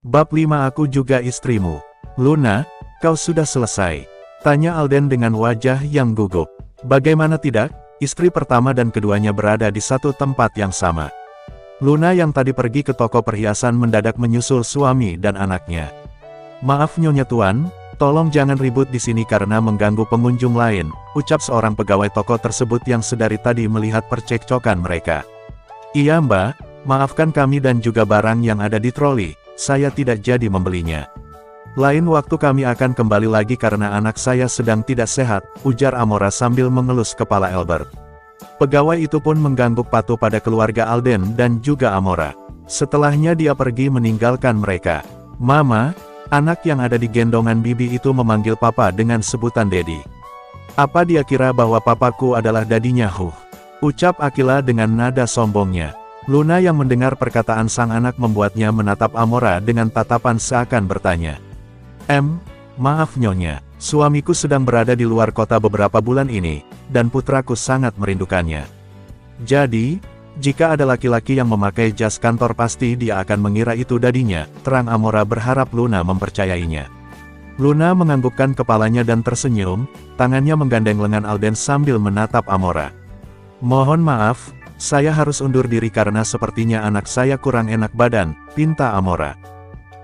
Bab 5 Aku juga istrimu. Luna, kau sudah selesai? Tanya Alden dengan wajah yang gugup. Bagaimana tidak, istri pertama dan keduanya berada di satu tempat yang sama. Luna yang tadi pergi ke toko perhiasan mendadak menyusul suami dan anaknya. Maaf Nyonya Tuan, tolong jangan ribut di sini karena mengganggu pengunjung lain, ucap seorang pegawai toko tersebut yang sedari tadi melihat percekcokan mereka. Iya Mbak, maafkan kami dan juga barang yang ada di troli. Saya tidak jadi membelinya. Lain waktu kami akan kembali lagi karena anak saya sedang tidak sehat, ujar Amora sambil mengelus kepala Albert. Pegawai itu pun mengangguk patuh pada keluarga Alden dan juga Amora. Setelahnya dia pergi meninggalkan mereka. Mama, anak yang ada di gendongan bibi itu memanggil papa dengan sebutan Daddy. Apa dia kira bahwa papaku adalah dadinya ucap Akila dengan nada sombongnya. Luna yang mendengar perkataan sang anak membuatnya menatap Amora dengan tatapan seakan bertanya. Maaf Nyonya, suamiku sedang berada di luar kota beberapa bulan ini, dan putraku sangat merindukannya. Jadi, jika ada laki-laki yang memakai jas kantor pasti dia akan mengira itu dadinya, terang Amora berharap Luna mempercayainya. Luna menganggukkan kepalanya dan tersenyum, tangannya menggandeng lengan Alden sambil menatap Amora. Mohon maaf, saya harus undur diri karena sepertinya anak saya kurang enak badan, pinta Amora.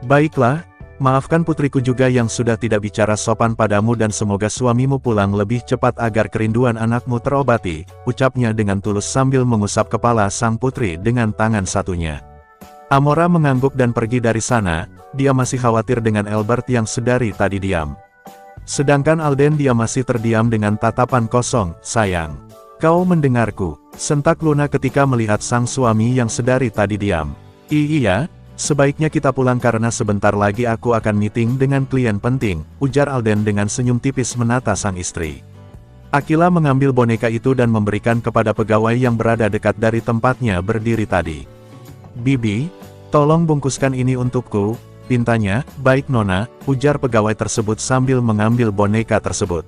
Baiklah, maafkan putriku juga yang sudah tidak bicara sopan padamu dan semoga suamimu pulang lebih cepat agar kerinduan anakmu terobati, ucapnya dengan tulus sambil mengusap kepala sang putri dengan tangan satunya. Amora mengangguk dan pergi dari sana, dia masih khawatir dengan Albert yang sedari tadi diam. Sedangkan Alden dia masih terdiam dengan tatapan kosong. Sayang, kau mendengarku, sentak Luna ketika melihat sang suami yang sedari tadi diam. Iya, sebaiknya kita pulang karena sebentar lagi aku akan meeting dengan klien penting, ujar Alden dengan senyum tipis menata sang istri. Akila mengambil boneka itu dan memberikan kepada pegawai yang berada dekat dari tempatnya berdiri tadi. Bibi, tolong bungkuskan ini untukku, pintanya. Baik Nona, ujar pegawai tersebut sambil mengambil boneka tersebut.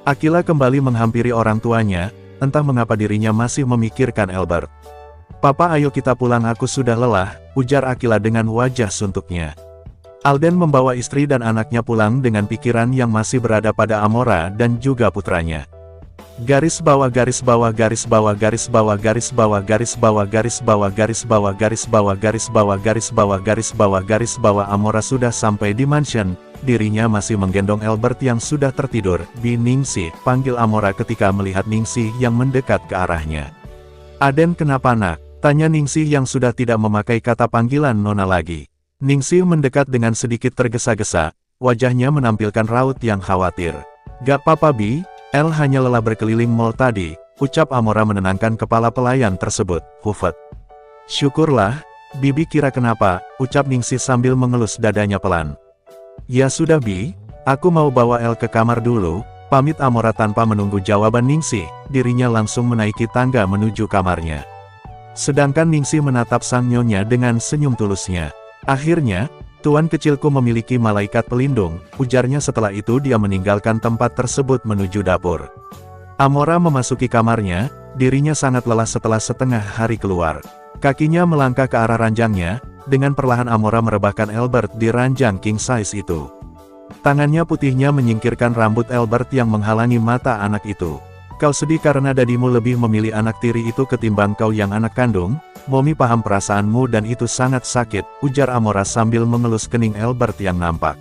Akila kembali menghampiri orang tuanya. Entah mengapa dirinya masih memikirkan Albert. Papa ayo kita pulang aku sudah lelah, ujar Akila dengan wajah suntuknya. Alden membawa istri dan anaknya pulang dengan pikiran yang masih berada pada Amora dan juga putranya. Garis bawah garis bawah garis bawah garis bawah garis bawah garis bawah garis bawah garis bawah garis bawah garis bawah garis bawah garis bawah garis bawah Amora sudah sampai di mansion. Dirinya masih menggendong Albert yang sudah tertidur. Bi Ningsih, panggil Amora ketika melihat Ningsih yang mendekat ke arahnya. Aden kenapa nak? Tanya Ningsih yang sudah tidak memakai kata panggilan Nona lagi. Ningsih mendekat dengan sedikit tergesa-gesa, wajahnya menampilkan raut yang khawatir. Gak apa-apa Bi, El hanya lelah berkeliling mall tadi, ucap Amora menenangkan kepala pelayan tersebut. Hufet. Syukurlah, Bibi kira kenapa, ucap Ningsih sambil mengelus dadanya pelan. Ya sudah Bi, aku mau bawa El ke kamar dulu, pamit Amora tanpa menunggu jawaban Ningsih, dirinya langsung menaiki tangga menuju kamarnya. Sedangkan Ningsih menatap sang nyonya dengan senyum tulusnya. Akhirnya, tuan kecilku memiliki malaikat pelindung, ujarnya setelah itu dia meninggalkan tempat tersebut menuju dapur. Amora memasuki kamarnya, dirinya sangat lelah setelah setengah hari keluar. Kakinya melangkah ke arah ranjangnya. Dengan perlahan Amora merebahkan Albert di ranjang king size itu. Tangannya putihnya menyingkirkan rambut Albert yang menghalangi mata anak itu. Kau sedih karena dadimu lebih memilih anak tiri itu ketimbang kau yang anak kandung? Momi paham perasaanmu dan itu sangat sakit, ujar Amora sambil mengelus kening Albert yang nampak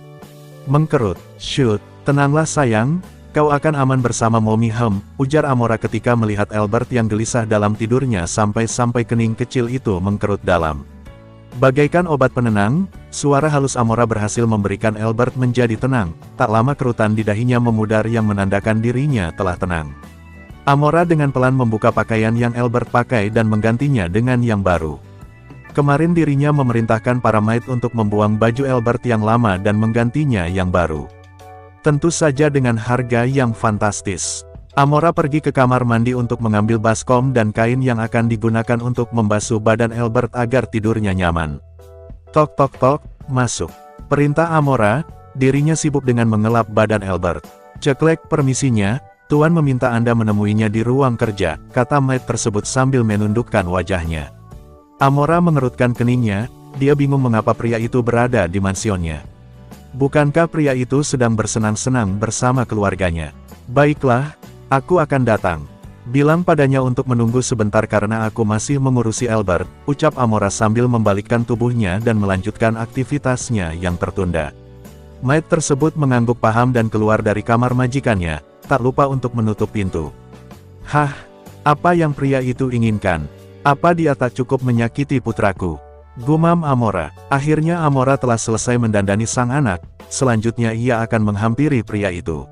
mengkerut. Shoot, tenanglah sayang, kau akan aman bersama Momi ujar Amora ketika melihat Albert yang gelisah dalam tidurnya sampai-sampai kening kecil itu mengkerut dalam. Bagaikan obat penenang, suara halus Amora berhasil memberikan Albert menjadi tenang. Tak lama kerutan di dahinya memudar yang menandakan dirinya telah tenang. Amora dengan pelan membuka pakaian yang Albert pakai dan menggantinya dengan yang baru. Kemarin dirinya memerintahkan para maid untuk membuang baju Albert yang lama dan menggantinya yang baru. Tentu saja dengan harga yang fantastis. Amora pergi ke kamar mandi untuk mengambil baskom dan kain yang akan digunakan untuk membasuh badan Albert agar tidurnya nyaman. Tok tok tok, masuk. Perintah Amora, dirinya sibuk dengan mengelap badan Albert. Ceklek permisinya, Tuan meminta Anda menemuinya di ruang kerja, kata maid tersebut sambil menundukkan wajahnya. Amora mengerutkan keningnya, dia bingung mengapa pria itu berada di mansionnya. Bukankah pria itu sedang bersenang-senang bersama keluarganya? Baiklah, aku akan datang. Bilang padanya untuk menunggu sebentar karena aku masih mengurusi Albert, ucap Amora sambil membalikkan tubuhnya dan melanjutkan aktivitasnya yang tertunda. Maid tersebut mengangguk paham dan keluar dari kamar majikannya, tak lupa untuk menutup pintu. Hah, apa yang pria itu inginkan? Apa dia tak cukup menyakiti putraku? Gumam Amora. Akhirnya Amora telah selesai mendandani sang anak, selanjutnya ia akan menghampiri pria itu.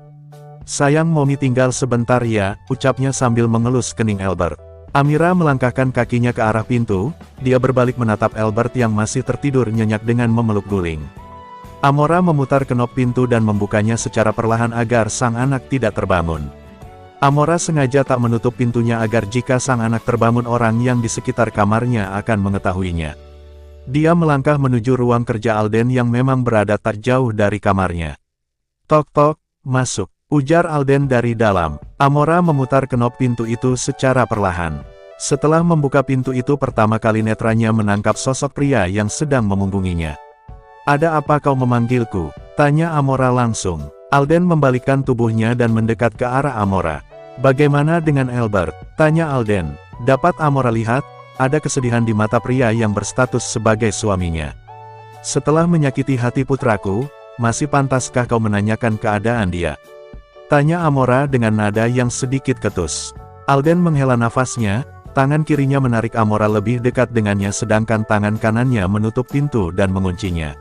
Sayang Momi tinggal sebentar ya, ucapnya sambil mengelus kening Albert. Amira melangkahkan kakinya ke arah pintu, dia berbalik menatap Albert yang masih tertidur nyenyak dengan memeluk guling. Amora memutar kenop pintu dan membukanya secara perlahan agar sang anak tidak terbangun. Amora sengaja tak menutup pintunya agar jika sang anak terbangun orang yang di sekitar kamarnya akan mengetahuinya. Dia melangkah menuju ruang kerja Alden yang memang berada tak jauh dari kamarnya. Tok-tok, masuk, ujar Alden dari dalam. Amora memutar kenop pintu itu secara perlahan. Setelah membuka pintu itu pertama kali netranya menangkap sosok pria yang sedang memunggunginya. Ada apa kau memanggilku? Tanya Amora langsung. Alden membalikkan tubuhnya dan mendekat ke arah Amora. Bagaimana dengan Albert? Tanya Alden. Dapat Amora lihat, ada kesedihan di mata pria yang berstatus sebagai suaminya. Setelah menyakiti hati putraku, masih pantaskah kau menanyakan keadaan dia? Tanya Amora dengan nada yang sedikit ketus. Alden menghela nafasnya, tangan kirinya menarik Amora lebih dekat dengannya sedangkan tangan kanannya menutup pintu dan menguncinya.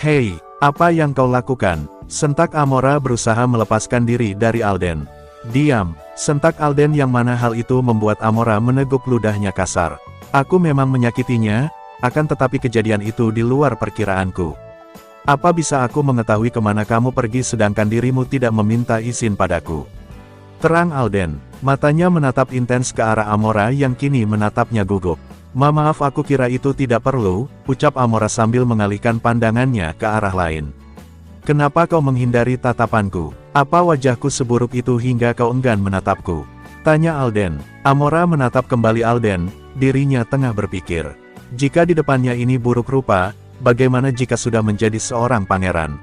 Hei, apa yang kau lakukan? Sentak Amora berusaha melepaskan diri dari Alden. Diam, sentak Alden yang mana hal itu membuat Amora meneguk ludahnya kasar. Aku memang menyakitinya, akan tetapi kejadian itu di luar perkiraanku. Apa bisa aku mengetahui kemana kamu pergi sedangkan dirimu tidak meminta izin padaku? Terang Alden, matanya menatap intens ke arah Amora yang kini menatapnya gugup. Maaf aku kira itu tidak perlu, ucap Amora sambil mengalihkan pandangannya ke arah lain. Kenapa kau menghindari tatapanku? Apa wajahku seburuk itu hingga kau enggan menatapku? Tanya Alden. Amora menatap kembali Alden, dirinya tengah berpikir. Jika di depannya ini buruk rupa, bagaimana jika sudah menjadi seorang pangeran?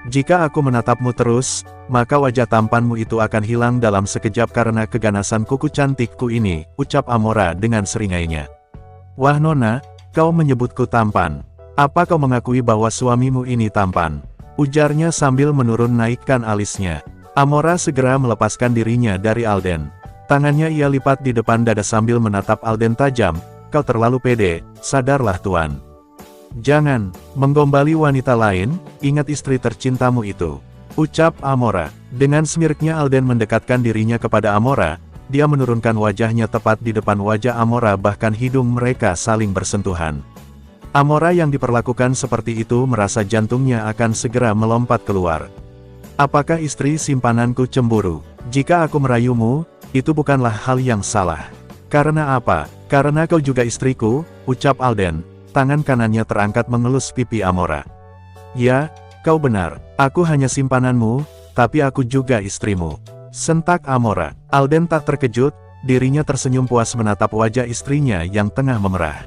Jika aku menatapmu terus, maka wajah tampanmu itu akan hilang dalam sekejap karena keganasan kuku cantikku ini, ucap Amora dengan seringainya. Wah Nona, kau menyebutku tampan. Apa kau mengakui bahwa suamimu ini tampan? Ujarnya sambil menurun naikkan alisnya. Amora segera melepaskan dirinya dari Alden. Tangannya ia lipat di depan dada sambil menatap Alden tajam. Kau terlalu pede, sadarlah tuan. Jangan menggombali wanita lain, ingat istri tercintamu itu. Ucap Amora. Dengan semiriknya Alden mendekatkan dirinya kepada Amora. Dia menurunkan wajahnya tepat di depan wajah Amora bahkan hidung mereka saling bersentuhan. Amora yang diperlakukan seperti itu merasa jantungnya akan segera melompat keluar. Apakah istri simpananku cemburu? Jika aku merayumu, itu bukanlah hal yang salah. Karena apa? Karena kau juga istriku, ucap Alden. Tangan kanannya terangkat mengelus pipi Amora. Ya, kau benar. Aku hanya simpananmu, tapi aku juga istrimu. Sentak Amora. Alden tak terkejut, dirinya tersenyum puas menatap wajah istrinya yang tengah memerah.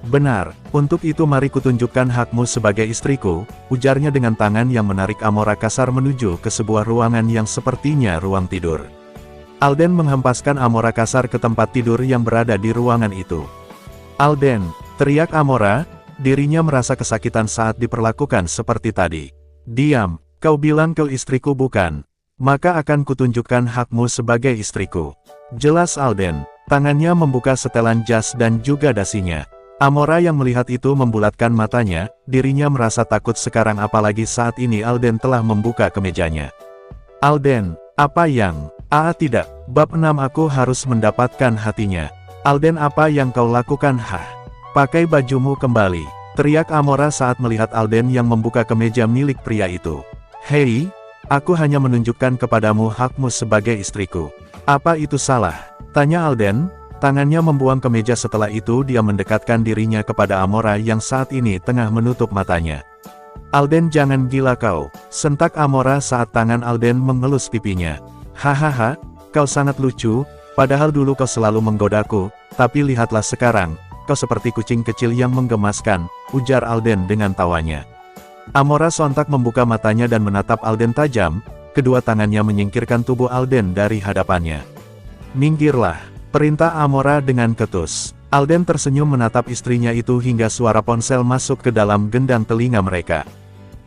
Benar, untuk itu mari kutunjukkan hakmu sebagai istriku, ujarnya dengan tangan yang menarik Amora kasar menuju ke sebuah ruangan yang sepertinya ruang tidur. Alden menghempaskan Amora kasar ke tempat tidur yang berada di ruangan itu. Alden, teriak Amora, dirinya merasa kesakitan saat diperlakukan seperti tadi. Diam, kau bilang kau istriku bukan? Maka akan kutunjukkan hakmu sebagai istriku. Jelas Alden, tangannya membuka setelan jas dan juga dasinya. Amora yang melihat itu membulatkan matanya, dirinya merasa takut sekarang apalagi saat ini Alden telah membuka kemejanya. Alden, apa yang? Tidak, bab 6 aku harus mendapatkan hatinya. Alden apa yang kau lakukan? Pakai bajumu kembali, teriak Amora saat melihat Alden yang membuka kemeja milik pria itu. Hei, aku hanya menunjukkan kepadamu hakmu sebagai istriku. Apa itu salah? Tanya Alden. Tangannya membuang kemeja setelah itu dia mendekatkan dirinya kepada Amora yang saat ini tengah menutup matanya. Alden jangan gila kau, sentak Amora saat tangan Alden mengelus pipinya. Hahaha, kau sangat lucu, padahal dulu kau selalu menggodaku, tapi lihatlah sekarang, kau seperti kucing kecil yang menggemaskan, ujar Alden dengan tawanya. Amora sontak membuka matanya dan menatap Alden tajam, kedua tangannya menyingkirkan tubuh Alden dari hadapannya. Minggirlah, perintah Amora dengan ketus. Alden tersenyum menatap istrinya itu hingga suara ponsel masuk ke dalam gendang telinga mereka.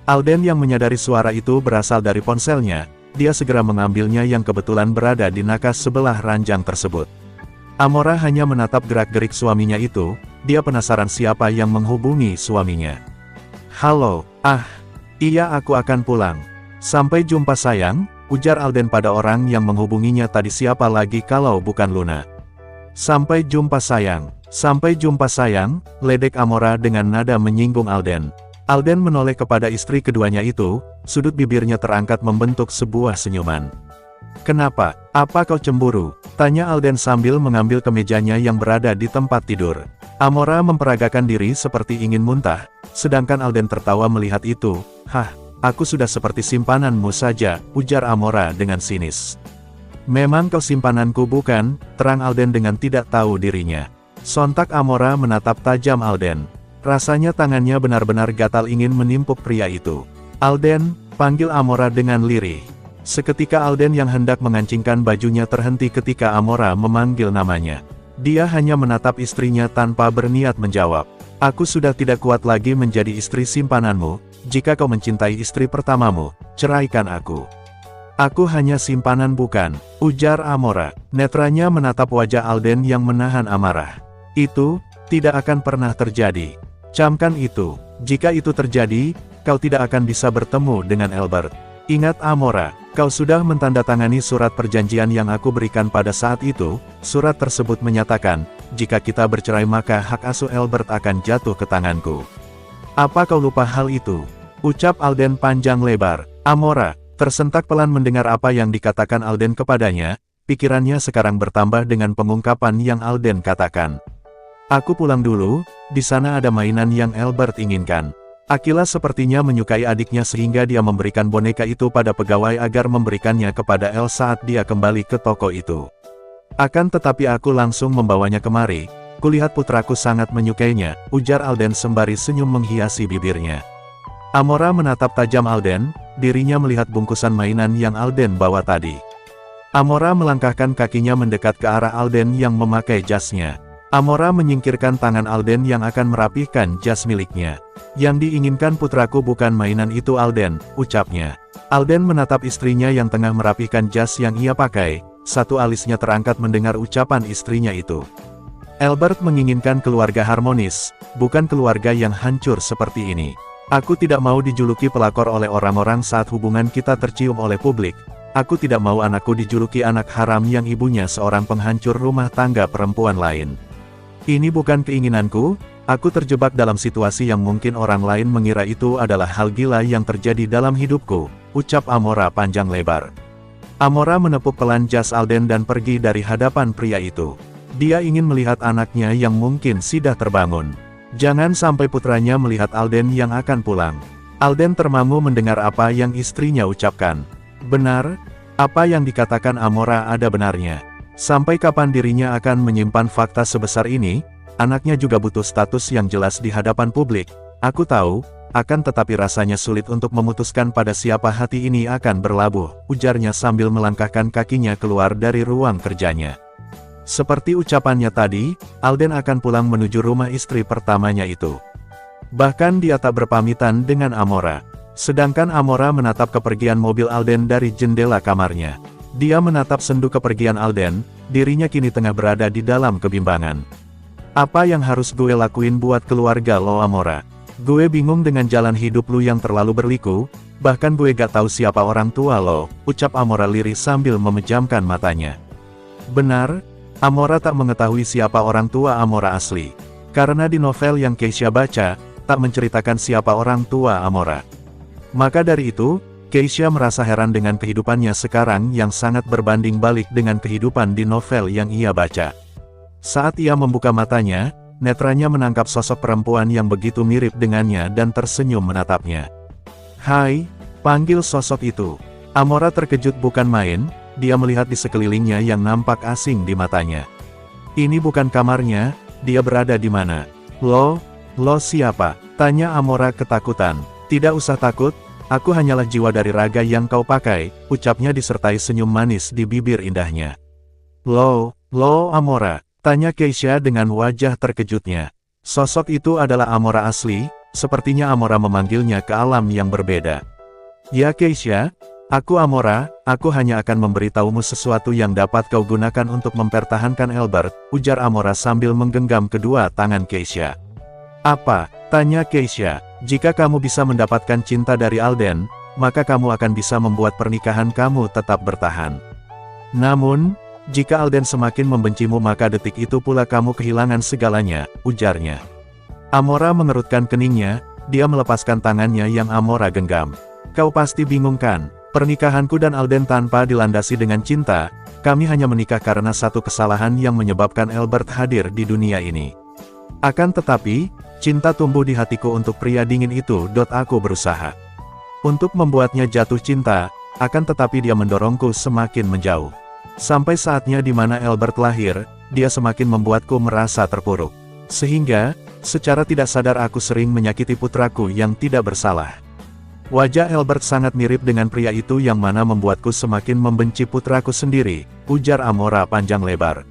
Alden yang menyadari suara itu berasal dari ponselnya, dia segera mengambilnya yang kebetulan berada di nakas sebelah ranjang tersebut. Amora hanya menatap gerak-gerik suaminya itu, dia penasaran siapa yang menghubungi suaminya. Halo, iya aku akan pulang. Sampai jumpa sayang, ujar Alden pada orang yang menghubunginya tadi siapa lagi kalau bukan Luna. Sampai jumpa sayang, ledek Amora dengan nada menyinggung Alden. Alden menoleh kepada istri keduanya itu, sudut bibirnya terangkat membentuk sebuah senyuman. Kenapa? Apa kau cemburu? Tanya Alden sambil mengambil kemejanya yang berada di tempat tidur. Amora memperagakan diri seperti ingin muntah, sedangkan Alden tertawa melihat itu. Hah, aku sudah seperti simpananmu saja, ujar Amora dengan sinis. Memang kau simpananku bukan, terang Alden dengan tidak tahu dirinya. Sontak Amora menatap tajam Alden. Rasanya tangannya benar-benar gatal ingin menimpuk pria itu. Alden, panggil Amora dengan lirih. Seketika Alden yang hendak mengancingkan bajunya terhenti ketika Amora memanggil namanya. Dia hanya menatap istrinya tanpa berniat menjawab. Aku sudah tidak kuat lagi menjadi istri simpananmu, jika kau mencintai istri pertamamu, ceraikan aku. Aku hanya simpanan bukan, ujar Amora. Netranya menatap wajah Alden yang menahan amarah. Itu, tidak akan pernah terjadi. Camkan itu, jika itu terjadi, kau tidak akan bisa bertemu dengan Albert. Ingat Amora, kau sudah mentandatangani surat perjanjian yang aku berikan pada saat itu. Surat tersebut menyatakan, jika kita bercerai maka hak asuh Albert akan jatuh ke tanganku. Apa kau lupa hal itu? Ucap Alden panjang lebar. Amora tersentak pelan mendengar apa yang dikatakan Alden kepadanya, pikirannya sekarang bertambah dengan pengungkapan yang Alden katakan. Aku pulang dulu, di sana ada mainan yang Albert inginkan. Akila sepertinya menyukai adiknya sehingga dia memberikan boneka itu pada pegawai agar memberikannya kepada El saat dia kembali ke toko itu. Akan tetapi aku langsung membawanya kemari, kulihat putraku sangat menyukainya, ujar Alden sembari senyum menghiasi bibirnya. Amora menatap tajam Alden, dirinya melihat bungkusan mainan yang Alden bawa tadi. Amora melangkahkan kakinya mendekat ke arah Alden yang memakai jasnya. Amora menyingkirkan tangan Alden yang akan merapihkan jas miliknya. Yang diinginkan putraku bukan mainan itu Alden, ucapnya. Alden menatap istrinya yang tengah merapihkan jas yang ia pakai, satu alisnya terangkat mendengar ucapan istrinya itu. Albert menginginkan keluarga harmonis, bukan keluarga yang hancur seperti ini. Aku tidak mau dijuluki pelakor oleh orang-orang saat hubungan kita tercium oleh publik. Aku tidak mau anakku dijuluki anak haram yang ibunya seorang penghancur rumah tangga perempuan lain. Ini bukan keinginanku, aku terjebak dalam situasi yang mungkin orang lain mengira itu adalah hal gila yang terjadi dalam hidupku, ucap Amora panjang lebar. Amora menepuk pelan jas Alden dan pergi dari hadapan pria itu. Dia ingin melihat anaknya yang mungkin sudah terbangun. Jangan sampai putranya melihat Alden yang akan pulang. Alden termangu mendengar apa yang istrinya ucapkan. Benar, apa yang dikatakan Amora ada benarnya. Sampai kapan dirinya akan menyimpan fakta sebesar ini? Anaknya juga butuh status yang jelas di hadapan publik. Aku tahu, akan tetapi rasanya sulit untuk memutuskan pada siapa hati ini akan berlabuh, ujarnya sambil melangkahkan kakinya keluar dari ruang kerjanya. Seperti ucapannya tadi, Alden akan pulang menuju rumah istri pertamanya itu. Bahkan dia tak berpamitan dengan Amora. Sedangkan Amora menatap kepergian mobil Alden dari jendela kamarnya. Dia menatap sendu kepergian Alden, dirinya kini tengah berada di dalam kebimbangan. Apa yang harus gue lakuin buat keluarga lo Amora? Gue bingung dengan jalan hidup lu yang terlalu berliku, bahkan gue gak tahu siapa orang tua lo, ucap Amora lirih sambil memejamkan matanya. Benar, Amora tak mengetahui siapa orang tua Amora asli. Karena di novel yang Keisha baca, tak menceritakan siapa orang tua Amora. Maka dari itu, Keisha merasa heran dengan kehidupannya sekarang yang sangat berbanding balik dengan kehidupan di novel yang ia baca. Saat ia membuka matanya, netranya menangkap sosok perempuan yang begitu mirip dengannya dan tersenyum menatapnya. Hai, panggil sosok itu. Amora terkejut bukan main. Dia melihat di sekelilingnya yang nampak asing di matanya. Ini bukan kamarnya, dia berada di mana? Lo siapa? Tanya Amora ketakutan. Tidak usah takut, aku hanyalah jiwa dari raga yang kau pakai, ucapnya disertai senyum manis di bibir indahnya. Lo Amora? Tanya Keisha dengan wajah terkejutnya. Sosok itu adalah Amora asli, sepertinya Amora memanggilnya ke alam yang berbeda. Ya Keisha, aku Amora, aku hanya akan memberitahumu sesuatu yang dapat kau gunakan untuk mempertahankan Albert, ujar Amora sambil menggenggam kedua tangan Keisha. Apa? Tanya Keisha. Jika kamu bisa mendapatkan cinta dari Alden, maka kamu akan bisa membuat pernikahan kamu tetap bertahan. Namun, jika Alden semakin membencimu maka detik itu pula kamu kehilangan segalanya, ujarnya. Amora mengerutkan keningnya, dia melepaskan tangannya yang Amora genggam. Kau pasti bingung kan? Pernikahanku dan Alden tanpa dilandasi dengan cinta, kami hanya menikah karena satu kesalahan yang menyebabkan Albert hadir di dunia ini. Akan tetapi, cinta tumbuh di hatiku untuk pria dingin itu. Aku berusaha untuk membuatnya jatuh cinta, akan tetapi dia mendorongku semakin menjauh. Sampai saatnya di mana Albert lahir, dia semakin membuatku merasa terpuruk. Sehingga, secara tidak sadar aku sering menyakiti putraku yang tidak bersalah. Wajah Albert sangat mirip dengan pria itu yang mana membuatku semakin membenci putraku sendiri, ujar Amora panjang lebar.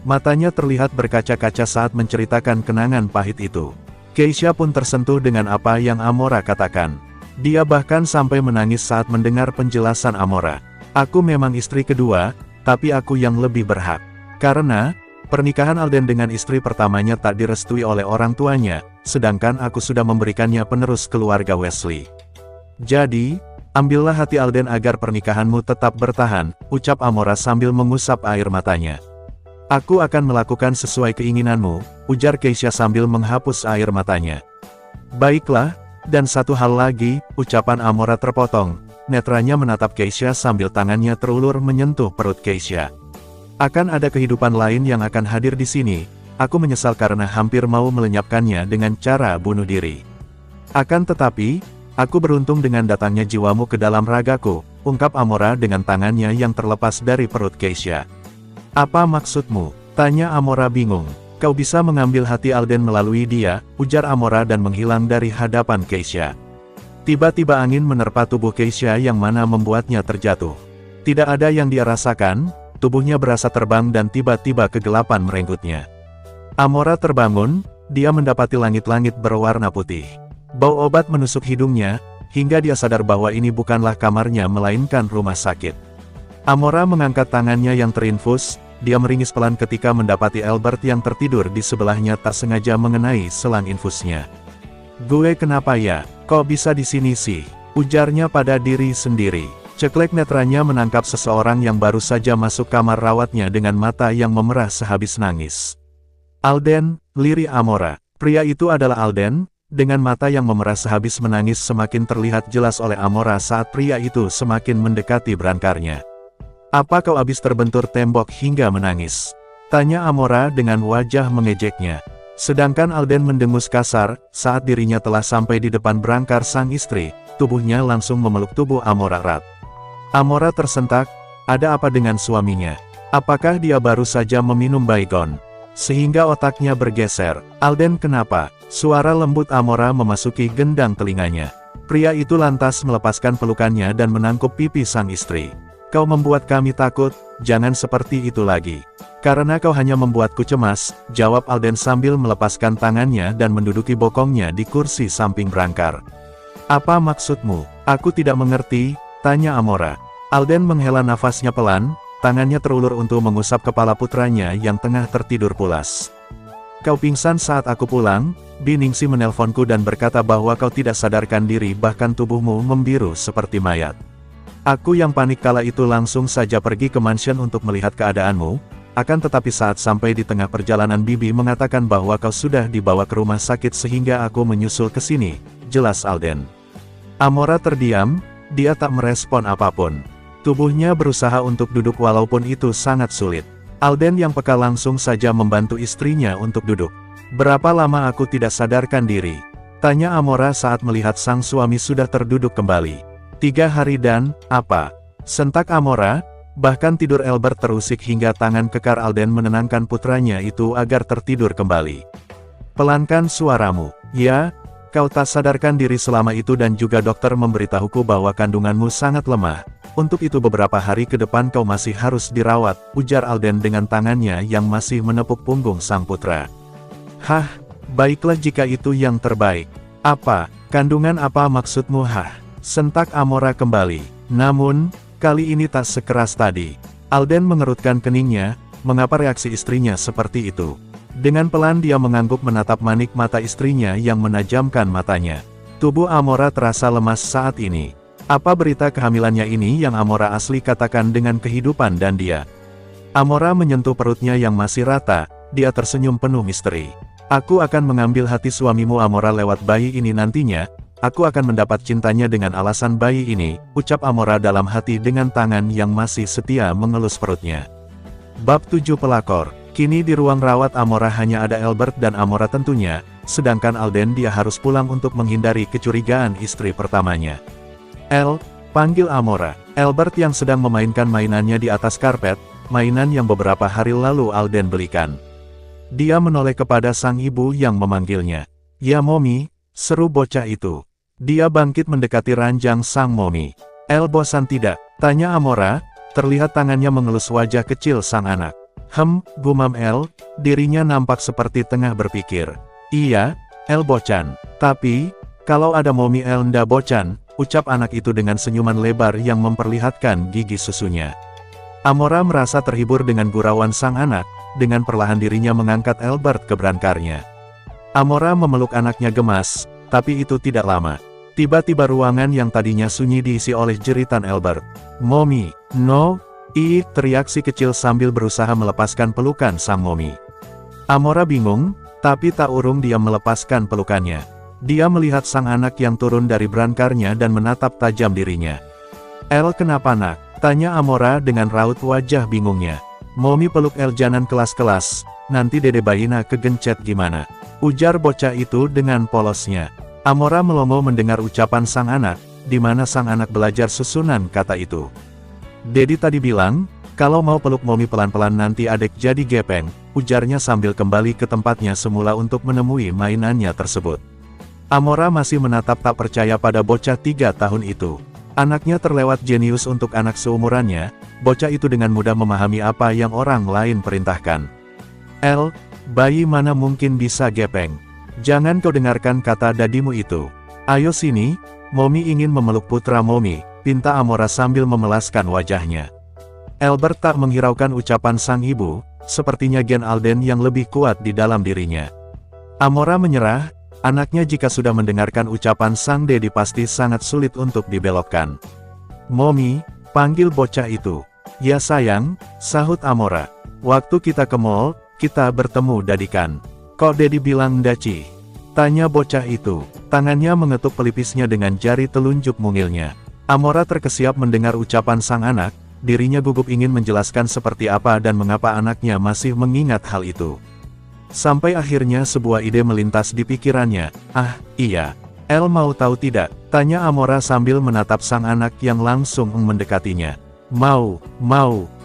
Matanya terlihat berkaca-kaca saat menceritakan kenangan pahit itu. Keisha pun tersentuh dengan apa yang Amora katakan. Dia bahkan sampai menangis saat mendengar penjelasan Amora. Aku memang istri kedua, tapi aku yang lebih berhak. Karena, pernikahan Alden dengan istri pertamanya tak direstui oleh orang tuanya, sedangkan aku sudah memberikannya penerus keluarga Wesley. Jadi, ambillah hati Alden agar pernikahanmu tetap bertahan, ucap Amora sambil mengusap air matanya. Aku akan melakukan sesuai keinginanmu, ujar Keisha sambil menghapus air matanya. Baiklah, dan satu hal lagi, ucapan Amora terpotong, netranya menatap Keisha sambil tangannya terulur menyentuh perut Keisha. Akan ada kehidupan lain yang akan hadir di sini, aku menyesal karena hampir mau melenyapkannya dengan cara bunuh diri. Akan tetapi, aku beruntung dengan datangnya jiwamu ke dalam ragaku, ungkap Amora dengan tangannya yang terlepas dari perut Keisha. Apa maksudmu? Tanya Amora bingung. Kau bisa mengambil hati Alden melalui dia, ujar Amora dan menghilang dari hadapan Keisha. Tiba-tiba angin menerpa tubuh Keisha yang mana membuatnya terjatuh. Tidak ada yang dia rasakan, tubuhnya berasa terbang dan tiba-tiba kegelapan merenggutnya. Amora terbangun, dia mendapati langit-langit berwarna putih. Bau obat menusuk hidungnya, hingga dia sadar bahwa ini bukanlah kamarnya melainkan rumah sakit. Amora mengangkat tangannya yang terinfus, dia meringis pelan ketika mendapati Albert yang tertidur di sebelahnya tak sengaja mengenai selang infusnya. Gue kenapa ya, kok bisa di sini sih? Ujarnya pada diri sendiri. Ceklek netranya menangkap seseorang yang baru saja masuk kamar rawatnya dengan mata yang memerah sehabis nangis. Alden, lirik Amora. Pria itu adalah Alden, dengan mata yang memerah sehabis menangis semakin terlihat jelas oleh Amora saat pria itu semakin mendekati brankarnya. Apa kau habis terbentur tembok hingga menangis? Tanya Amora dengan wajah mengejeknya. Sedangkan Alden mendengus kasar, saat dirinya telah sampai di depan brancar sang istri, tubuhnya langsung memeluk tubuh Amora erat. Amora tersentak, ada apa dengan suaminya? Apakah dia baru saja meminum baygon? Sehingga otaknya bergeser. Alden kenapa? Suara lembut Amora memasuki gendang telinganya. Pria itu lantas melepaskan pelukannya dan menangkup pipi sang istri. Kau membuat kami takut, jangan seperti itu lagi. Karena kau hanya membuatku cemas, jawab Alden sambil melepaskan tangannya dan menduduki bokongnya di kursi samping brancar. Apa maksudmu? Aku tidak mengerti, tanya Amora. Alden menghela nafasnya pelan, tangannya terulur untuk mengusap kepala putranya yang tengah tertidur pulas. Kau pingsan saat aku pulang, Biningsi menelponku dan berkata bahwa kau tidak sadarkan diri bahkan tubuhmu membiru seperti mayat. Aku yang panik kala itu langsung saja pergi ke mansion untuk melihat keadaanmu, akan tetapi saat sampai di tengah perjalanan Bibi mengatakan bahwa kau sudah dibawa ke rumah sakit sehingga aku menyusul ke sini, jelas Alden. Amora terdiam, dia tak merespon apapun. Tubuhnya berusaha untuk duduk walaupun itu sangat sulit. Alden yang peka langsung saja membantu istrinya untuk duduk. Berapa lama aku tidak sadarkan diri? Tanya Amora saat melihat sang suami sudah terduduk kembali. 3 hari dan, apa? Sentak Amora, Bahkan tidur Albert terusik hingga tangan kekar Alden menenangkan putranya itu agar tertidur kembali. Pelankan suaramu. Ya, kau tak sadarkan diri selama itu dan juga dokter memberitahuku bahwa kandunganmu sangat lemah. Untuk itu beberapa hari ke depan kau masih harus dirawat, ujar Alden dengan tangannya yang masih menepuk punggung sang putra. Hah, baiklah jika itu yang terbaik. Apa, kandungan apa maksudmu? Hah? Sentak Amora kembali. Namun, kali ini tak sekeras tadi. Alden mengerutkan keningnya, mengapa reaksi istrinya seperti itu? Dengan pelan dia mengangguk menatap manik mata istrinya yang menajamkan matanya. Tubuh Amora terasa lemas saat ini. Apa berita kehamilannya ini yang Amora asli katakan dengan kehidupan dan dia? Amora menyentuh perutnya yang masih rata, dia tersenyum penuh misteri. Aku akan mengambil hati suamimu Amora lewat bayi ini nantinya. Aku akan mendapat cintanya dengan alasan bayi ini, ucap Amora dalam hati dengan tangan yang masih setia mengelus perutnya. Bab 7 Pelakor. Kini di ruang rawat Amora hanya ada Albert dan Amora tentunya, sedangkan Alden dia harus pulang untuk menghindari kecurigaan istri pertamanya. Panggil Amora. Albert yang sedang memainkan mainannya di atas karpet, mainan yang beberapa hari lalu Alden belikan. Dia menoleh kepada sang ibu yang memanggilnya. Ya Mommy, seru bocah itu. Dia bangkit mendekati ranjang sang Mommy. Bosan tidak? Tanya Amora, terlihat tangannya mengelus wajah kecil sang anak. Gumam dirinya nampak seperti tengah berpikir. Iya, bocan. Tapi, kalau ada Mommy nda bocan, ucap anak itu dengan senyuman lebar yang memperlihatkan gigi susunya. Amora merasa terhibur dengan gurauan sang anak, dengan perlahan dirinya mengangkat Albert ke brankarnya. Amora memeluk anaknya gemas, tapi itu tidak lama. Tiba-tiba ruangan yang tadinya sunyi diisi oleh jeritan Albert. Mommy, no, teriak si kecil sambil berusaha melepaskan pelukan sang Mommy. Amora bingung, tapi tak urung dia melepaskan pelukannya. Dia melihat sang anak yang turun dari brankarnya dan menatap tajam dirinya. Kenapa nak? Tanya Amora dengan raut wajah bingungnya. Mommy peluk jangan kelas-kelas, nanti dede bayina kegencet gimana? Ujar bocah itu dengan polosnya. Amora melongo mendengar ucapan sang anak, di mana sang anak belajar susunan kata itu. Dedi tadi bilang, kalau mau peluk Mommy pelan-pelan nanti adek jadi gepeng, ujarnya sambil kembali ke tempatnya semula untuk menemui mainannya tersebut. Amora masih menatap tak percaya pada bocah 3 tahun itu. Anaknya terlewat jenius untuk anak seumurannya, bocah itu dengan mudah memahami apa yang orang lain perintahkan. Bayi mana mungkin bisa gepeng? Jangan kau dengarkan kata dadimu itu. Ayo sini, Mommy ingin memeluk putra Mommy, pinta Amora sambil memelaskan wajahnya. Albert tak menghiraukan ucapan sang ibu, sepertinya gen Alden yang lebih kuat di dalam dirinya. Amora menyerah, anaknya jika sudah mendengarkan ucapan sang dedi pasti sangat sulit untuk dibelokkan. Mommy, panggil bocah itu. Ya sayang, sahut Amora. Waktu kita ke mall, kita bertemu dadikan. Kok dedi bilang daci? Tanya bocah itu. Tangannya mengetuk pelipisnya dengan jari telunjuk mungilnya. Amora terkesiap mendengar ucapan sang anak, dirinya gugup ingin menjelaskan seperti apa dan mengapa anaknya masih mengingat hal itu. Sampai akhirnya sebuah ide melintas di pikirannya. Iya. Mau tahu tidak? Tanya Amora sambil menatap sang anak yang langsung mendekatinya. Mau,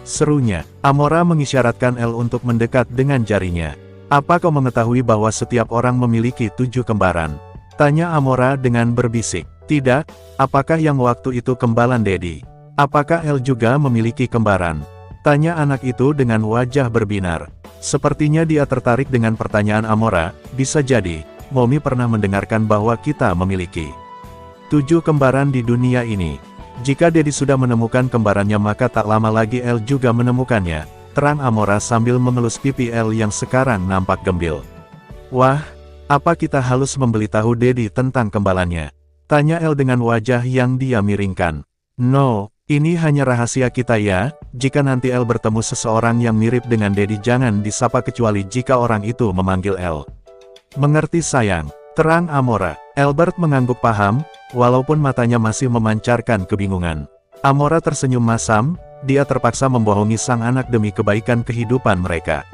serunya. Amora mengisyaratkan untuk mendekat dengan jarinya. Apa kau mengetahui bahwa setiap orang memiliki 7 kembaran? Tanya Amora dengan berbisik. Tidak, apakah yang waktu itu kembalan Dedi? Apakah juga memiliki kembaran? Tanya anak itu dengan wajah berbinar. Sepertinya dia tertarik dengan pertanyaan Amora. Bisa jadi, Mommy pernah mendengarkan bahwa kita memiliki 7 kembaran di dunia ini. Jika Dedi sudah menemukan kembarannya maka tak lama lagi juga menemukannya, terang Amora sambil mengelus pipi yang sekarang nampak gembil. Wah, apa kita harus memberitahu Dedi tentang kembalannya? Tanya dengan wajah yang dia miringkan. No, ini hanya rahasia kita ya, jika nanti bertemu seseorang yang mirip dengan Dedi jangan disapa kecuali jika orang itu memanggil Mengerti sayang, terang Amora. Albert mengangguk paham, walaupun matanya masih memancarkan kebingungan. Amora tersenyum masam, dia terpaksa membohongi sang anak demi kebaikan kehidupan mereka.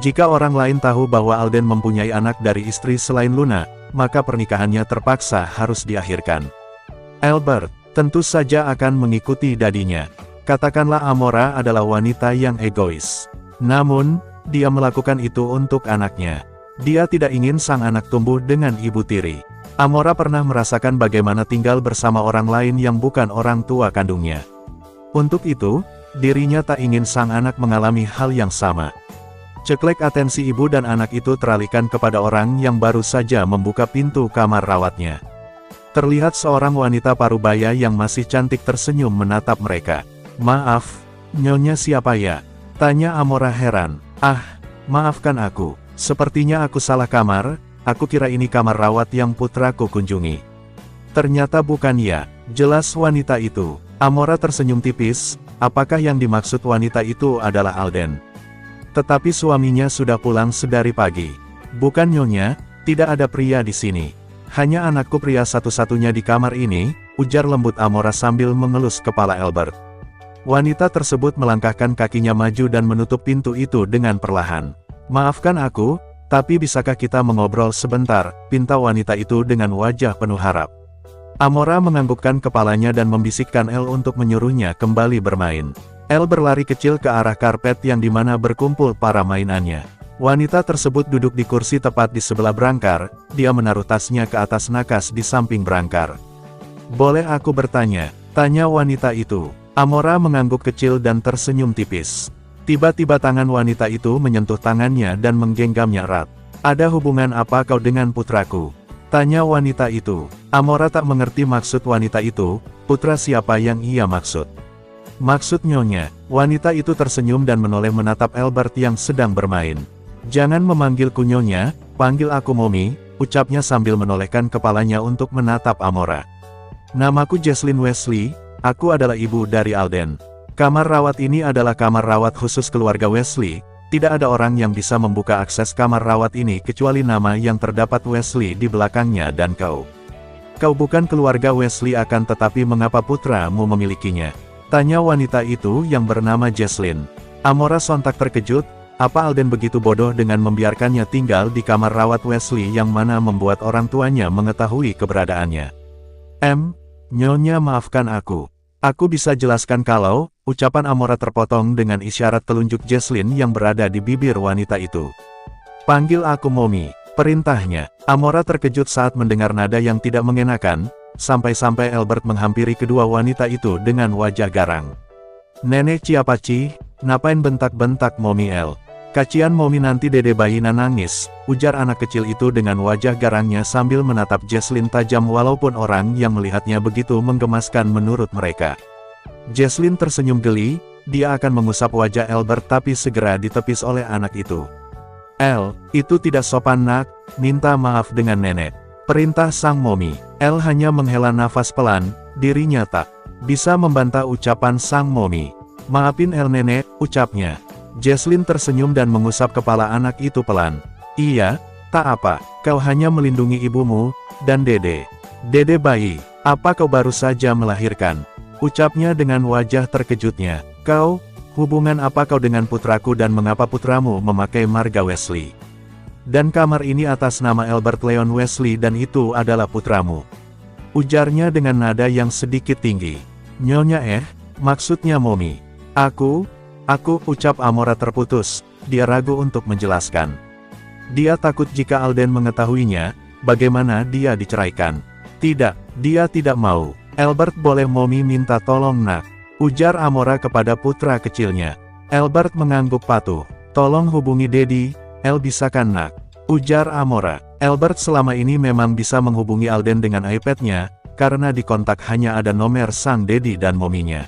Jika orang lain tahu bahwa Alden mempunyai anak dari istri selain Luna, maka pernikahannya terpaksa harus diakhirkan. Albert tentu saja akan mengikuti dadinya. Katakanlah Amora adalah wanita yang egois. Namun, dia melakukan itu untuk anaknya. Dia tidak ingin sang anak tumbuh dengan ibu tiri. Amora pernah merasakan bagaimana tinggal bersama orang lain yang bukan orang tua kandungnya. Untuk itu, dirinya tak ingin sang anak mengalami hal yang sama. Ceklek atensi ibu dan anak itu teralihkan kepada orang yang baru saja membuka pintu kamar rawatnya. Terlihat seorang wanita parubaya yang masih cantik tersenyum menatap mereka. "Maaf, Nyonya siapa ya?" tanya Amora heran. "Ah, maafkan aku. Sepertinya aku salah kamar, aku kira ini kamar rawat yang putraku kunjungi." Ternyata bukan ya, jelas wanita itu. Amora tersenyum tipis, apakah yang dimaksud wanita itu adalah Alden? Tetapi suaminya sudah pulang sedari pagi. "Bukan Nyonya, tidak ada pria di sini. Hanya anakku pria satu-satunya di kamar ini," ujar lembut Amora sambil mengelus kepala Albert. Wanita tersebut melangkahkan kakinya maju dan menutup pintu itu dengan perlahan. "Maafkan aku, tapi bisakah kita mengobrol sebentar?" pinta wanita itu dengan wajah penuh harap. Amora menganggukkan kepalanya dan membisikkan Elle untuk menyuruhnya kembali bermain. Elle berlari kecil ke arah karpet yang dimana berkumpul para mainannya. Wanita tersebut duduk di kursi tepat di sebelah berangkar, dia menaruh tasnya ke atas nakas di samping berangkar. "Boleh aku bertanya?" tanya wanita itu. Amora mengangguk kecil dan tersenyum tipis. Tiba-tiba tangan wanita itu menyentuh tangannya dan menggenggamnya erat. "Ada hubungan apa kau dengan putraku?" tanya wanita itu. Amora tak mengerti maksud wanita itu, putra siapa yang ia maksud. "Maksud Nyonya." Wanita itu tersenyum dan menoleh menatap Albert yang sedang bermain. "Jangan memanggilku Nyonya, panggil aku Momi," ucapnya sambil menolehkan kepalanya untuk menatap Amora. "Namaku Jesslyn Wesley. Aku adalah ibu dari Alden. Kamar rawat ini adalah kamar rawat khusus keluarga Wesley. Tidak ada orang yang bisa membuka akses kamar rawat ini kecuali nama yang terdapat Wesley di belakangnya dan kau. Kau bukan keluarga Wesley akan tetapi mengapa putramu memilikinya?" tanya wanita itu yang bernama Jesslyn. Amora sontak terkejut, apa Alden begitu bodoh dengan membiarkannya tinggal di kamar rawat Wesley yang mana membuat orang tuanya mengetahui keberadaannya. Nyonya maafkan aku. Aku bisa jelaskan kalau," ucapan Amora terpotong dengan isyarat telunjuk Jesslyn yang berada di bibir wanita itu. "Panggil aku Momi," perintahnya. Amora terkejut saat mendengar nada yang tidak mengenakan, sampai-sampai Albert menghampiri kedua wanita itu dengan wajah garang. "Nenek Ciapaci, ngapain bentak-bentak Momi El? Kacian Momi nanti dede bayina nangis," ujar anak kecil itu dengan wajah garangnya sambil menatap Jesslyn tajam walaupun orang yang melihatnya begitu menggemaskan menurut mereka. Jesslyn tersenyum geli, dia akan mengusap wajah Albert tapi segera ditepis oleh anak itu. "El, itu tidak sopan nak, minta maaf dengan nenek," perintah sang Momi. El hanya menghela nafas pelan, dirinya tak bisa membantah ucapan sang Momi. "Maafin El nenek," ucapnya. Jesslyn tersenyum dan mengusap kepala anak itu pelan. "Iya, tak apa, kau hanya melindungi ibumu, dan dede. Dede bayi, apa kau baru saja melahirkan?" ucapnya dengan wajah terkejutnya. "Kau, hubungan apa kau dengan putraku dan mengapa putramu memakai marga Wesley? Dan kamar ini atas nama Albert Leon Wesley dan itu adalah putramu," ujarnya dengan nada yang sedikit tinggi. "Nyonya maksudnya Momi. Aku, ucap Amora terputus, dia ragu untuk menjelaskan. Dia takut jika Alden mengetahuinya, bagaimana dia diceraikan. "Tidak, dia tidak mau. Albert boleh Momi minta tolong nak," ujar Amora kepada putra kecilnya. Albert mengangguk patuh. "Tolong hubungi Dedi, El bisa kan nak?" ujar Amora. Albert selama ini memang bisa menghubungi Alden dengan iPad-nya, karena di kontak hanya ada nomor sang Dedi dan Mominya.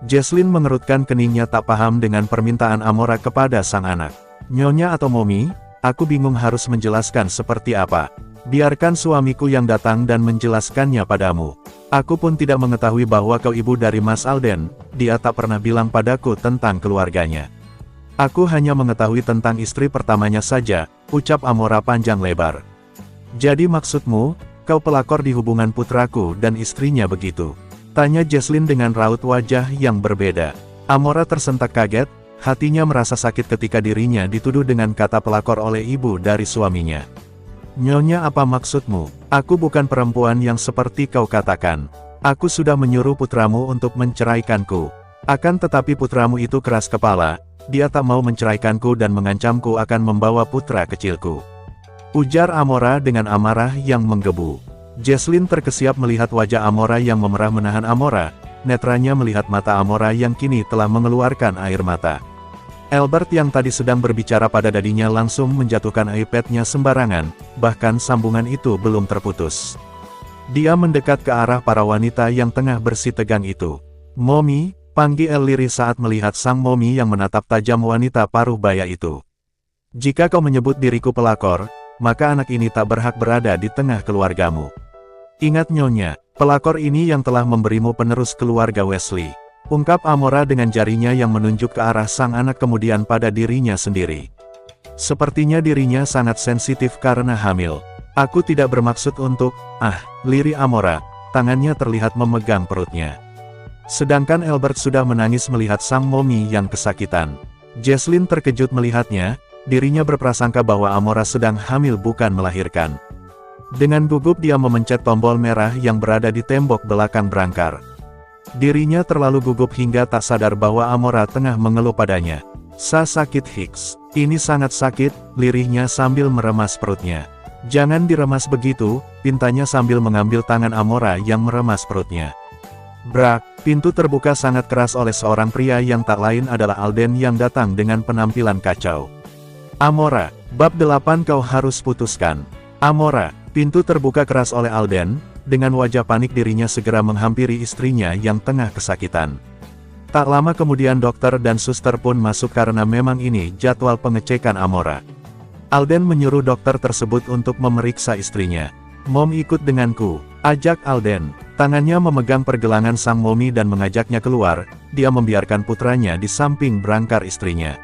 Jesslyn mengerutkan keningnya tak paham dengan permintaan Amora kepada sang anak. "Nyonya atau Momi, aku bingung harus menjelaskan seperti apa. Biarkan suamiku yang datang dan menjelaskannya padamu. Aku pun tidak mengetahui bahwa kau ibu dari Mas Alden, dia tak pernah bilang padaku tentang keluarganya. Aku hanya mengetahui tentang istri pertamanya saja," ucap Amora panjang lebar. "Jadi maksudmu, kau pelakor di hubungan putraku dan istrinya begitu?" tanya Jesslyn dengan raut wajah yang berbeda. Amora tersentak kaget, hatinya merasa sakit ketika dirinya dituduh dengan kata pelakor oleh ibu dari suaminya. "Nyonya apa maksudmu? Aku bukan perempuan yang seperti kau katakan. Aku sudah menyuruh putramu untuk menceraikanku. Akan tetapi putramu itu keras kepala, dia tak mau menceraikanku dan mengancamku akan membawa putra kecilku. Ujar Amora dengan amarah yang menggebu. Jesslyn terkesiap melihat wajah Amora yang memerah menahan Amora, netranya melihat mata Amora yang kini telah mengeluarkan air mata. Albert yang tadi sedang berbicara pada dadinya langsung menjatuhkan iPad-nya sembarangan, bahkan sambungan itu belum terputus. Dia mendekat ke arah para wanita yang tengah bersitegang itu. "Mommy," panggil lirih saat melihat sang Mommy yang menatap tajam wanita paruh baya itu. "Jika kau menyebut diriku pelakor, maka anak ini tak berhak berada di tengah keluargamu. Ingat Nyonya, pelakor ini yang telah memberimu penerus keluarga Wesley," ungkap Amora dengan jarinya yang menunjuk ke arah sang anak kemudian pada dirinya sendiri. Sepertinya dirinya sangat sensitif karena hamil. "Aku tidak bermaksud untuk," lirih Amora, tangannya terlihat memegang perutnya. Sedangkan Albert sudah menangis melihat sang Mommy yang kesakitan. Jesslyn terkejut melihatnya, dirinya berprasangka bahwa Amora sedang hamil bukan melahirkan. Dengan gugup dia memencet tombol merah yang berada di tembok belakang berangkar. Dirinya terlalu gugup hingga tak sadar bahwa Amora tengah mengeluh padanya. Sakit Hicks. Ini sangat sakit," lirihnya sambil meremas perutnya. "Jangan diremas begitu," pintanya sambil mengambil tangan Amora yang meremas perutnya. Brak, pintu terbuka sangat keras oleh seorang pria yang tak lain adalah Alden yang datang dengan penampilan kacau. "Amora, bab 8 kau harus putuskan." "Amora," pintu terbuka keras oleh Alden. Dengan wajah panik dirinya segera menghampiri istrinya yang tengah kesakitan. Tak lama kemudian dokter dan suster pun masuk karena memang ini jadwal pengecekan Amora. Alden menyuruh dokter tersebut untuk memeriksa istrinya. "Mom ikut denganku," ajak Alden. Tangannya memegang pergelangan sang Mommy dan mengajaknya keluar, dia membiarkan putranya di samping berangkar istrinya.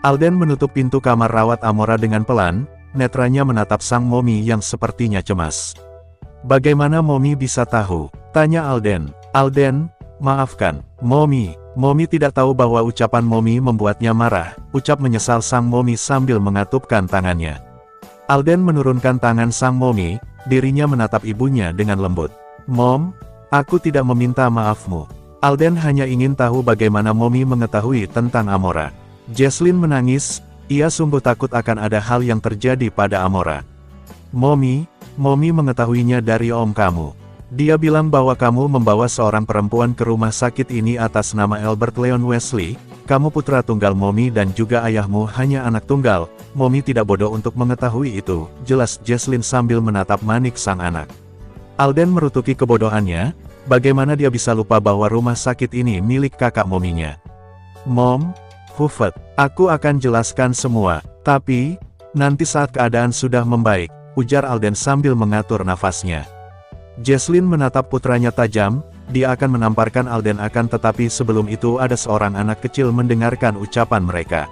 Alden menutup pintu kamar rawat Amora dengan pelan, netranya menatap sang Mommy yang sepertinya cemas. "Bagaimana Mommy bisa tahu?" tanya Alden. "Alden, maafkan, Mommy. Mommy tidak tahu bahwa ucapan Mommy membuatnya marah," ucap menyesal sang Mommy sambil mengatupkan tangannya. Alden menurunkan tangan sang Mommy, dirinya menatap ibunya dengan lembut. "Mom, aku tidak meminta maafmu. Alden hanya ingin tahu bagaimana Mommy mengetahui tentang Amora." Jesslyn menangis, ia sungguh takut akan ada hal yang terjadi pada Amora. Mommy mengetahuinya dari om kamu. Dia bilang bahwa kamu membawa seorang perempuan ke rumah sakit ini atas nama Albert Leon Wesley. Kamu putra tunggal Mommy dan juga ayahmu hanya anak tunggal. Mommy tidak bodoh untuk mengetahui itu, jelas Jesslyn sambil menatap manik sang anak. Alden merutuki kebodohannya, bagaimana dia bisa lupa bahwa rumah sakit ini milik kakak Mommy-nya. "Mom, Hufet, aku akan jelaskan semua, tapi nanti saat keadaan sudah membaik," ujar Alden sambil mengatur nafasnya. Jesslyn menatap putranya tajam, dia akan menamparkan Alden akan tetapi sebelum itu ada seorang anak kecil mendengarkan ucapan mereka.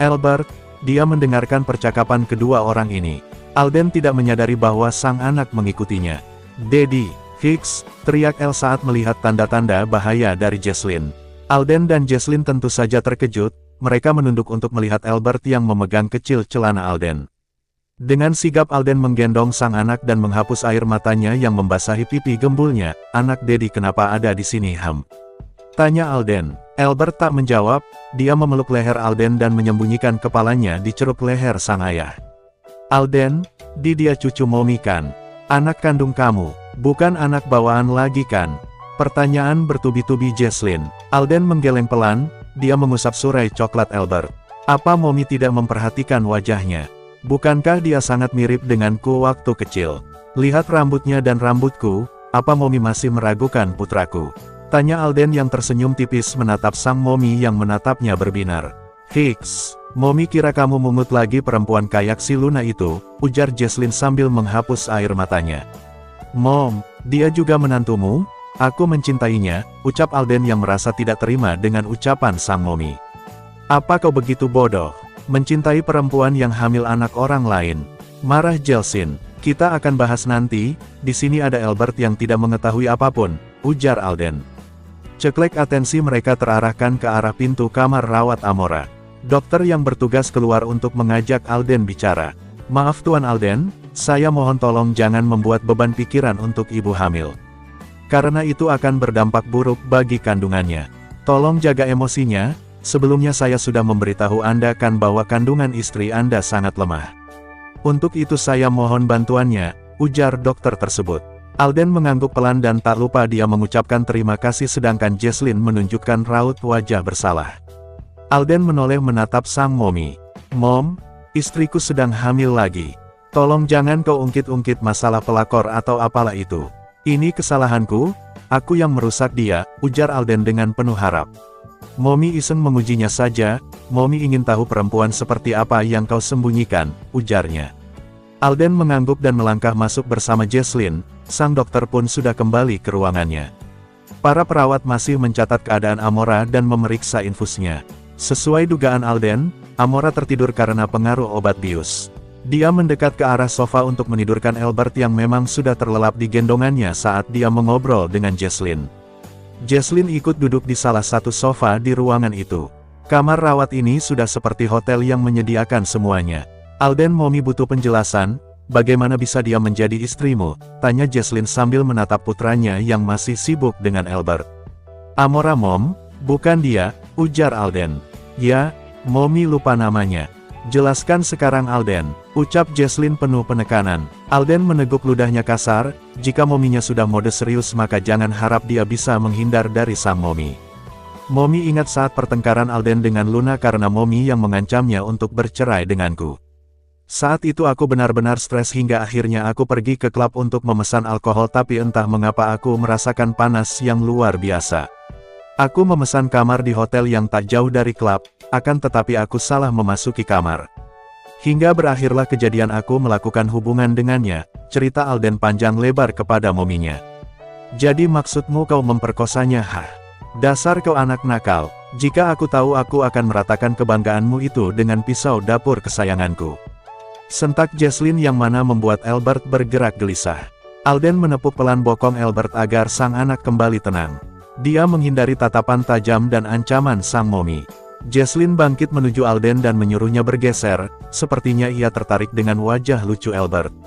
"Albert," dia mendengarkan percakapan kedua orang ini. Alden tidak menyadari bahwa sang anak mengikutinya. "Daddy, Hicks," teriak El saat melihat tanda-tanda bahaya dari Jesslyn. Alden dan Jesslyn tentu saja terkejut, mereka menunduk untuk melihat Albert yang memegang kecil celana Alden. Dengan sigap Alden menggendong sang anak dan menghapus air matanya yang membasahi pipi gembulnya. "Anak Daddy kenapa ada di sini tanya Alden. Albert tak menjawab, dia memeluk leher Alden dan menyembunyikan kepalanya di ceruk leher sang ayah. "Alden, dia cucu Mommy kan? Anak kandung kamu, bukan anak bawaan lagi kan?" Pertanyaan bertubi-tubi Jesslyn. Alden menggeleng pelan, dia mengusap surai coklat Albert. "Apa Mommy tidak memperhatikan wajahnya? Bukankah dia sangat mirip denganku waktu kecil? Lihat rambutnya dan rambutku, apa Mommy masih meragukan putraku?" tanya Alden yang tersenyum tipis menatap sang Mommy yang menatapnya berbinar. "Hicks, Mommy kira kamu mungut lagi perempuan kayak si Luna itu," ujar Jesslyn sambil menghapus air matanya. "Mom, dia juga menantumu? Aku mencintainya," ucap Alden yang merasa tidak terima dengan ucapan sang Mommy. "Apa kau begitu bodoh? Mencintai perempuan yang hamil anak orang lain?" marah Jesslyn. "Kita akan bahas nanti, di sini ada Albert yang tidak mengetahui apapun," ujar Alden. Ceklek atensi mereka terarahkan ke arah pintu kamar rawat Amora. Dokter yang bertugas keluar untuk mengajak Alden bicara. "Maaf Tuan Alden, saya mohon tolong jangan membuat beban pikiran untuk ibu hamil. Karena itu akan berdampak buruk bagi kandungannya. Tolong jaga emosinya, sebelumnya saya sudah memberitahu Anda kan bahwa kandungan istri Anda sangat lemah. Untuk itu saya mohon bantuannya, ujar dokter tersebut. Alden mengangguk pelan dan tak lupa dia mengucapkan terima kasih sedangkan Jesslyn menunjukkan raut wajah bersalah. Alden menoleh menatap sang Mommy. Mom, istriku sedang hamil lagi. Tolong jangan kau ungkit-ungkit masalah pelakor atau apalah itu. Ini kesalahanku, aku yang merusak dia, ujar Alden dengan penuh harap. Mommy iseng mengujinya saja, Mommy ingin tahu perempuan seperti apa yang kau sembunyikan, ujarnya. Alden mengangguk dan melangkah masuk bersama Jesslyn, sang dokter pun sudah kembali ke ruangannya. Para perawat masih mencatat keadaan Amora dan memeriksa infusnya. Sesuai dugaan Alden, Amora tertidur karena pengaruh obat bius. Dia mendekat ke arah sofa untuk menidurkan Albert yang memang sudah terlelap di gendongannya saat dia mengobrol dengan Jesslyn. Jesslyn ikut duduk di salah satu sofa di ruangan itu. Kamar rawat ini sudah seperti hotel yang menyediakan semuanya. Alden, Mommy butuh penjelasan, bagaimana bisa dia menjadi istrimu? Tanya Jesslyn sambil menatap putranya yang masih sibuk dengan Albert. Amora Mom, bukan dia, ujar Alden. Ya, Mommy lupa namanya. Jelaskan sekarang Alden, ucap Jesslyn penuh penekanan. Alden meneguk ludahnya kasar, jika Mominya sudah mode serius maka jangan harap dia bisa menghindar dari sang Mommy. Mommy ingat saat pertengkaran Alden dengan Luna karena Mommy yang mengancamnya untuk bercerai denganku. Saat itu aku benar-benar stres hingga akhirnya aku pergi ke klub untuk memesan alkohol tapi entah mengapa aku merasakan panas yang luar biasa. Aku memesan kamar di hotel yang tak jauh dari klub, akan tetapi aku salah memasuki kamar. Hingga berakhirlah kejadian aku melakukan hubungan dengannya, cerita Alden panjang lebar kepada Mominya. Jadi maksudmu kau memperkosanya? Hah? Dasar kau anak nakal, jika aku tahu aku akan meratakan kebanggaanmu itu dengan pisau dapur kesayanganku. Sentak Jesslyn yang mana membuat Albert bergerak gelisah. Alden menepuk pelan bokong Albert agar sang anak kembali tenang. Dia menghindari tatapan tajam dan ancaman sang Mommy. Jesslyn bangkit menuju Alden dan menyuruhnya bergeser, sepertinya ia tertarik dengan wajah lucu Albert.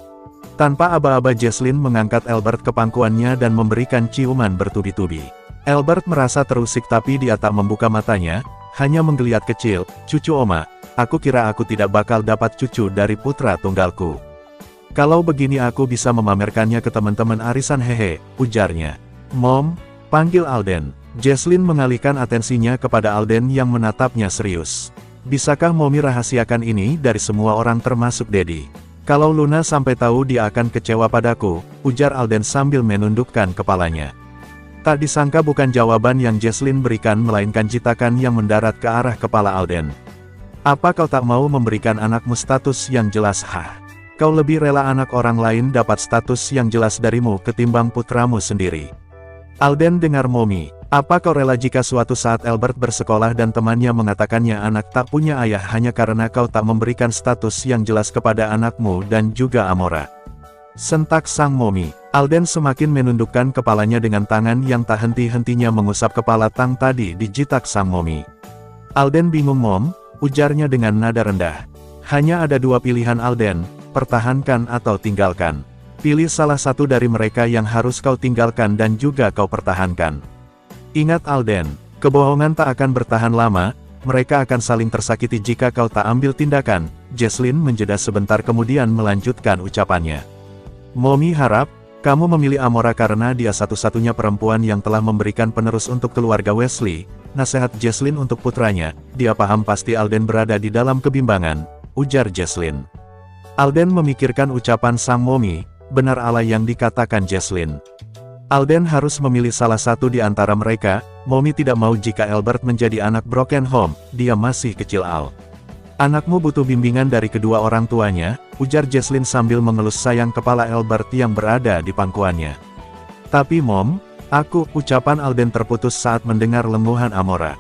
Tanpa aba-aba Jesslyn mengangkat Albert ke pangkuannya dan memberikan ciuman bertubi-tubi. Albert merasa terusik tapi dia tak membuka matanya, hanya menggeliat kecil, cucu oma, aku kira aku tidak bakal dapat cucu dari putra tunggalku. Kalau begini aku bisa memamerkannya ke teman-teman arisan hehe, ujarnya. Mom, panggil Alden. Jesslyn mengalihkan atensinya kepada Alden yang menatapnya serius. Bisakah Mommy rahasiakan ini dari semua orang termasuk Daddy? Kalau Luna sampai tahu dia akan kecewa padaku, ujar Alden sambil menundukkan kepalanya. Tak disangka bukan jawaban yang Jesslyn berikan melainkan jitakan yang mendarat ke arah kepala Alden. Apa kau tak mau memberikan anakmu status yang jelas? Hah? Kau lebih rela anak orang lain dapat status yang jelas darimu ketimbang putramu sendiri. Alden dengar Mommy. Apa kau rela jika suatu saat Albert bersekolah dan temannya mengatakannya anak tak punya ayah hanya karena kau tak memberikan status yang jelas kepada anakmu dan juga Amora? Sentak sang Mommy. Alden semakin menundukkan kepalanya dengan tangan yang tak henti-hentinya mengusap kepala Tang tadi dijitak sang Mommy. Alden bingung Mom, ujarnya dengan nada rendah. Hanya ada dua pilihan Alden, pertahankan atau tinggalkan. Pilih salah satu dari mereka yang harus kau tinggalkan dan juga kau pertahankan. Ingat Alden, kebohongan tak akan bertahan lama, mereka akan saling tersakiti jika kau tak ambil tindakan. Jesslyn menjeda sebentar kemudian melanjutkan ucapannya. Mommy harap, kamu memilih Amora karena dia satu-satunya perempuan yang telah memberikan penerus untuk keluarga Wesley. Nasihat Jesslyn untuk putranya, dia paham pasti Alden berada di dalam kebimbangan, ujar Jesslyn. Alden memikirkan ucapan sang Mommy, benar ala yang dikatakan Jesslyn. Alden harus memilih salah satu di antara mereka. Mommy tidak mau jika Albert menjadi anak broken home, dia masih kecil Al. Anakmu butuh bimbingan dari kedua orang tuanya, ujar Jesslyn sambil mengelus sayang kepala Albert yang berada di pangkuannya. Tapi Mom, ucapan Alden terputus saat mendengar lenguhan Amora.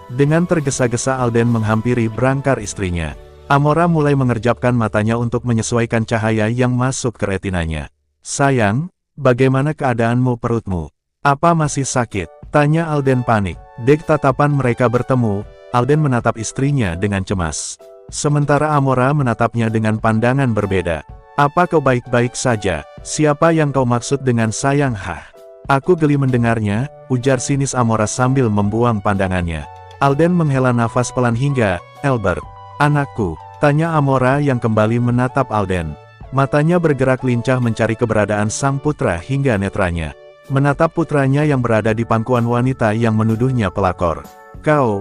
Dengan tergesa-gesa Alden menghampiri berangkar istrinya. Amora mulai mengerjapkan matanya untuk menyesuaikan cahaya yang masuk ke retinanya. Sayang, bagaimana keadaanmu perutmu? Apa masih sakit? Tanya Alden panik. Dek tatapan mereka bertemu, Alden menatap istrinya dengan cemas. Sementara Amora menatapnya dengan pandangan berbeda. Apa kau baik-baik saja? Siapa yang kau maksud dengan sayang? Hah? Aku geli mendengarnya, ujar sinis Amora sambil membuang pandangannya. Alden menghela nafas pelan hingga, Albert, anakku, tanya Amora yang kembali menatap Alden. Matanya bergerak lincah mencari keberadaan sang putra hingga netranya menatap putranya yang berada di pangkuan wanita yang menuduhnya pelakor. Kau,